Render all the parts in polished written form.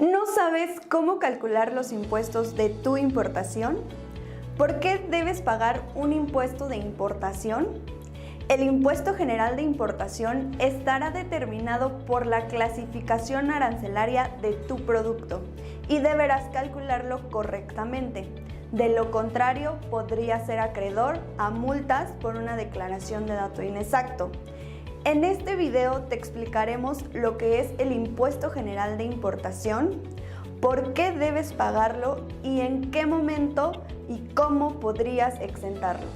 ¿No sabes cómo calcular los impuestos de tu importación? ¿Por qué debes pagar un impuesto de importación? El impuesto general de importación estará determinado por la clasificación arancelaria de tu producto y deberás calcularlo correctamente. De lo contrario, podrías ser acreedor a multas por una declaración de dato inexacto. En este video te explicaremos lo que es el impuesto general de importación, por qué debes pagarlo y en qué momento y cómo podrías exentarlo.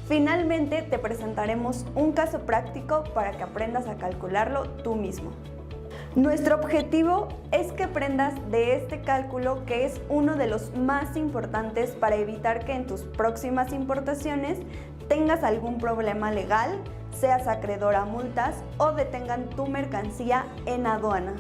Finalmente te presentaremos un caso práctico para que aprendas a calcularlo tú mismo. Nuestro objetivo es que aprendas de este cálculo, que es uno de los más importantes para evitar que en tus próximas importaciones tengas algún problema legal, seas acreedor a multas o detengan tu mercancía en aduana.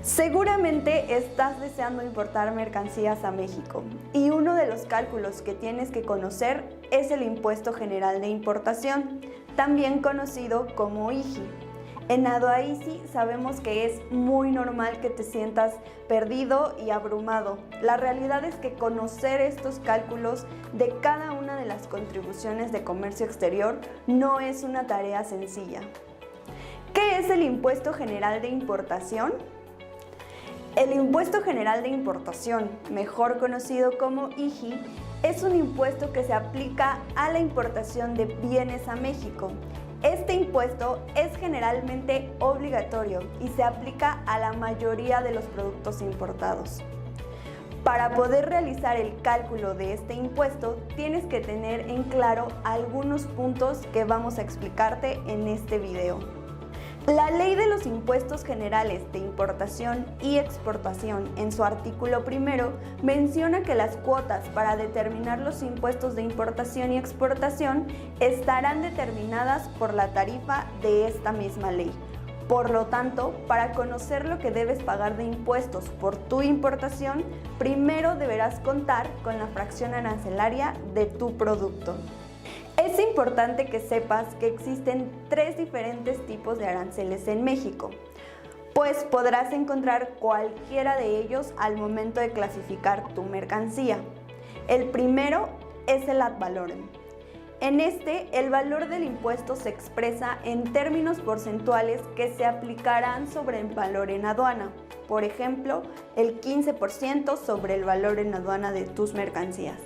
Seguramente estás deseando importar mercancías a México y uno de los cálculos que tienes que conocer es el Impuesto General de Importación, también conocido como IGI. En Aduaisi sabemos que es muy normal que te sientas perdido y abrumado. La realidad es que conocer estos cálculos de cada una de las contribuciones de comercio exterior no es una tarea sencilla. ¿Qué es el Impuesto General de Importación? El Impuesto General de Importación, mejor conocido como IGI, es un impuesto que se aplica a la importación de bienes a México. Este impuesto es generalmente obligatorio y se aplica a la mayoría de los productos importados. Para poder realizar el cálculo de este impuesto, tienes que tener en claro algunos puntos que vamos a explicarte en este video. La Ley de los Impuestos Generales de Importación y Exportación, en su artículo primero, menciona que las cuotas para determinar los impuestos de importación y exportación estarán determinadas por la tarifa de esta misma ley. Por lo tanto, para conocer lo que debes pagar de impuestos por tu importación, primero deberás contar con la fracción arancelaria de tu producto. Es importante que sepas que existen tres diferentes tipos de aranceles en México, pues podrás encontrar cualquiera de ellos al momento de clasificar tu mercancía. El primero es el ad valorem. En este, el valor del impuesto se expresa en términos porcentuales que se aplicarán sobre el valor en aduana. Por ejemplo, el 15% sobre el valor en aduana de tus mercancías.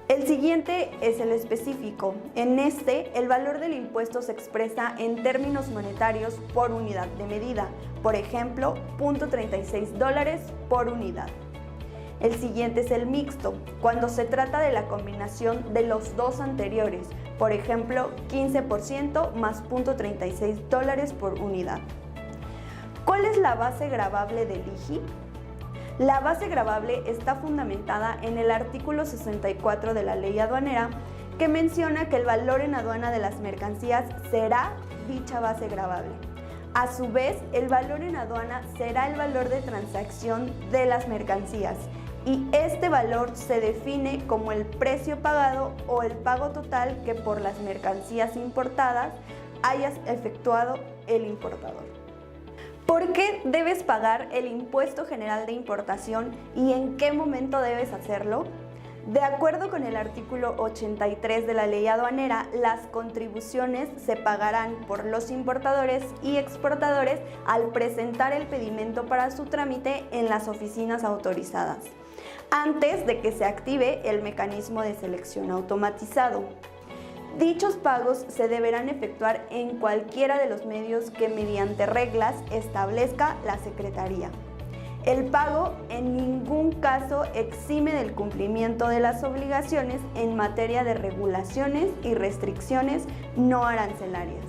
El siguiente es el específico. En este, el valor del impuesto se expresa en términos monetarios por unidad de medida, por ejemplo, $0.36 por unidad. El siguiente es el mixto, cuando se trata de la combinación de los dos anteriores, por ejemplo, 15% más $0.36 por unidad. ¿Cuál es la base gravable del IGI? La base gravable está fundamentada en el artículo 64 de la Ley Aduanera, que menciona que el valor en aduana de las mercancías será dicha base gravable. A su vez, el valor en aduana será el valor de transacción de las mercancías y este valor se define como el precio pagado o el pago total que por las mercancías importadas hayas efectuado el importador. ¿Por qué debes pagar el Impuesto General de Importación y en qué momento debes hacerlo? De acuerdo con el artículo 83 de la Ley Aduanera, las contribuciones se pagarán por los importadores y exportadores al presentar el pedimento para su trámite en las oficinas autorizadas, antes de que se active el mecanismo de selección automatizado. Dichos pagos se deberán efectuar en cualquiera de los medios que mediante reglas establezca la Secretaría. El pago en ningún caso exime del cumplimiento de las obligaciones en materia de regulaciones y restricciones no arancelarias.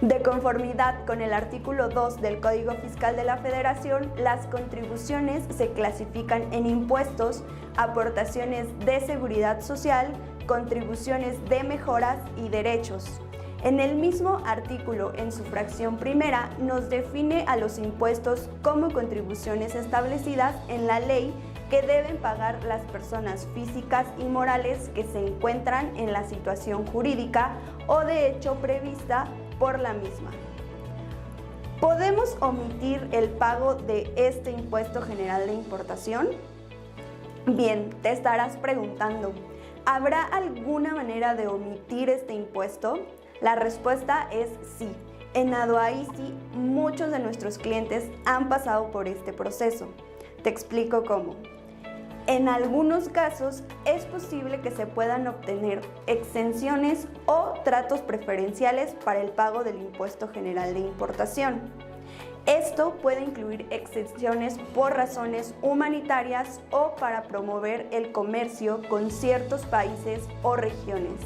De conformidad con el artículo 2 del Código Fiscal de la Federación, las contribuciones se clasifican en impuestos, aportaciones de seguridad social, contribuciones de mejoras y derechos. En el mismo artículo, en su fracción primera, nos define a los impuestos como contribuciones establecidas en la ley que deben pagar las personas físicas y morales que se encuentran en la situación jurídica o de hecho prevista por la misma. ¿Podemos omitir el pago de este impuesto general de importación? Bien, te estarás preguntando, ¿habrá alguna manera de omitir este impuesto? La respuesta es sí. En Aduaisi, muchos de nuestros clientes han pasado por este proceso. Te explico cómo. En algunos casos es posible que se puedan obtener exenciones o tratos preferenciales para el pago del impuesto general de importación. Esto puede incluir exenciones por razones humanitarias o para promover el comercio con ciertos países o regiones.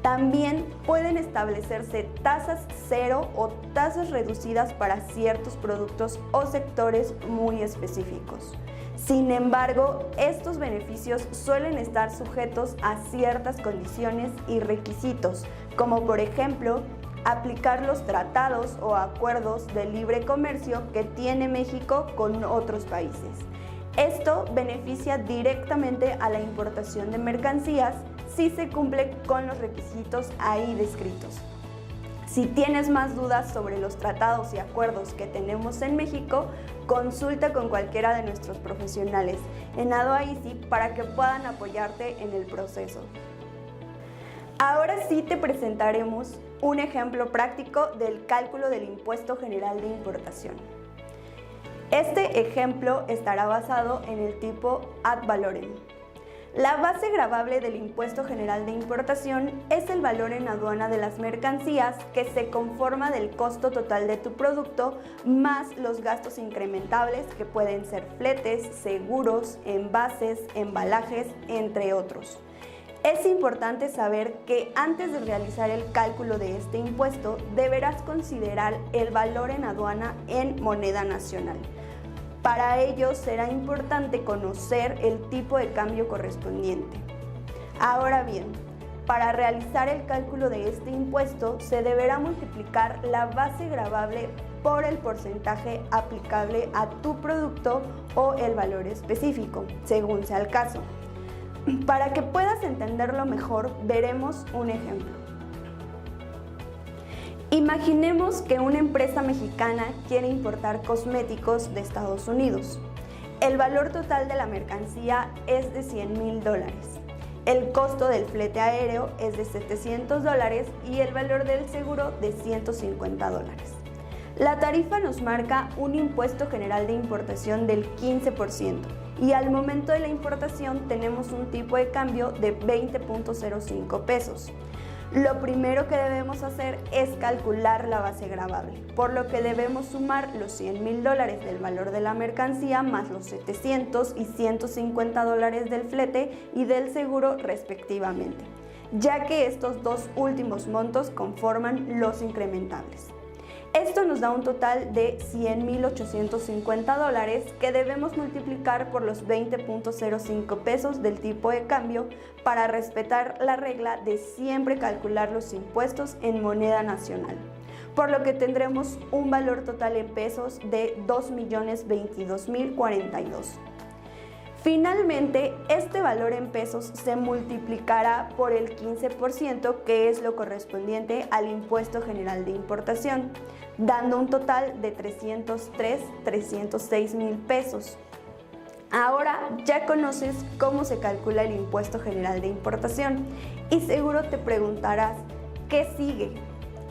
También pueden establecerse tasas cero o tasas reducidas para ciertos productos o sectores muy específicos. Sin embargo, estos beneficios suelen estar sujetos a ciertas condiciones y requisitos, como por ejemplo, aplicar los tratados o acuerdos de libre comercio que tiene México con otros países. Esto beneficia directamente a la importación de mercancías si se cumple con los requisitos ahí descritos. Si tienes más dudas sobre los tratados y acuerdos que tenemos en México, consulta con cualquiera de nuestros profesionales en Aduaisi para que puedan apoyarte en el proceso. Ahora sí te presentaremos un ejemplo práctico del cálculo del impuesto general de importación. Este ejemplo estará basado en el tipo ad valorem. La base gravable del impuesto general de importación es el valor en aduana de las mercancías que se conforma del costo total de tu producto más los gastos incrementables que pueden ser fletes, seguros, envases, embalajes, entre otros. Es importante saber que antes de realizar el cálculo de este impuesto deberás considerar el valor en aduana en moneda nacional. Para ello será importante conocer el tipo de cambio correspondiente. Ahora bien, para realizar el cálculo de este impuesto se deberá multiplicar la base gravable por el porcentaje aplicable a tu producto o el valor específico, según sea el caso. Para que puedas entenderlo mejor, veremos un ejemplo. Imaginemos que una empresa mexicana quiere importar cosméticos de Estados Unidos. El valor total de la mercancía es de $100,000. El costo del flete aéreo es de $700 y el valor del seguro de $150. La tarifa nos marca un impuesto general de importación del 15% y al momento de la importación tenemos un tipo de cambio de 20.05 pesos. Lo primero que debemos hacer es calcular la base gravable, por lo que debemos sumar los $100,000 del valor de la mercancía más los 700 y $150 del flete y del seguro respectivamente, ya que estos dos últimos montos conforman los incrementables. Esto nos da un total de $100,850 que debemos multiplicar por los 20.05 pesos del tipo de cambio para respetar la regla de siempre calcular los impuestos en moneda nacional, por lo que tendremos un valor total en pesos de $2,022,042. Finalmente, este valor en pesos se multiplicará por el 15%, que es lo correspondiente al impuesto general de importación, dando un total de 306,000 pesos. Ahora ya conoces cómo se calcula el impuesto general de importación y seguro te preguntarás, ¿qué sigue?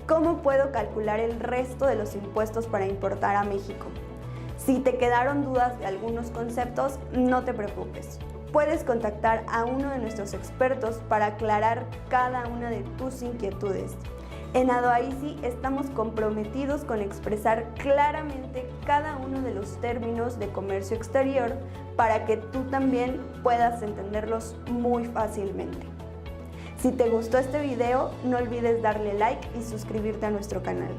¿Cómo puedo calcular el resto de los impuestos para importar a México? Si te quedaron dudas de algunos conceptos, no te preocupes. Puedes contactar a uno de nuestros expertos para aclarar cada una de tus inquietudes. En Aduaisi estamos comprometidos con expresar claramente cada uno de los términos de comercio exterior para que tú también puedas entenderlos muy fácilmente. Si te gustó este video, no olvides darle like y suscribirte a nuestro canal.